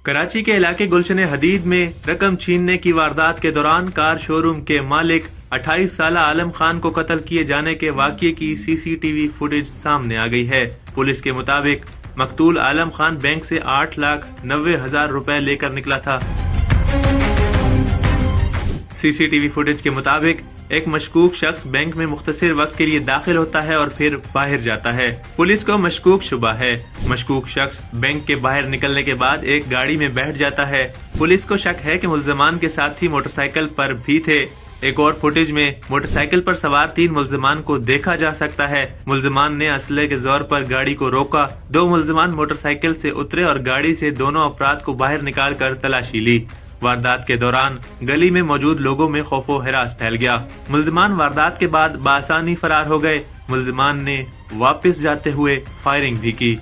کراچی کے علاقے گلشن حدید میں رقم چھیننے کی واردات کے دوران کار شو روم کے مالک 28 سالہ عالم خان کو قتل کیے جانے کے واقعے کی سی سی ٹی وی فوٹیج سامنے آ گئی ہے۔ پولیس کے مطابق مقتول عالم خان بینک سے 8,90,000 روپے لے کر نکلا تھا۔ سی سی ٹی وی فوٹیج کے مطابق ایک مشکوک شخص بینک میں مختصر وقت کے لیے داخل ہوتا ہے اور پھر باہر جاتا ہے۔ پولیس کو مشکوک شبہ ہے۔ مشکوک شخص بینک کے باہر نکلنے کے بعد ایک گاڑی میں بیٹھ جاتا ہے۔ پولیس کو شک ہے کہ ملزمان کے ساتھی موٹر سائیکل پر بھی تھے۔ ایک اور فوٹیج میں موٹر سائیکل پر سوار 3 ملزمان کو دیکھا جا سکتا ہے۔ ملزمان نے اسلحے کے زور پر گاڑی کو روکا۔ 2 ملزمان موٹر سائیکل سے اترے اور گاڑی سے دونوں افراد کو باہر نکال کر تلاشی لی۔ واردات کے دوران گلی میں موجود لوگوں میں خوف و ہراس پھیل گیا۔ ملزمان واردات کے بعد بآسانی فرار ہو گئے۔ ملزمان نے واپس جاتے ہوئے فائرنگ بھی کی۔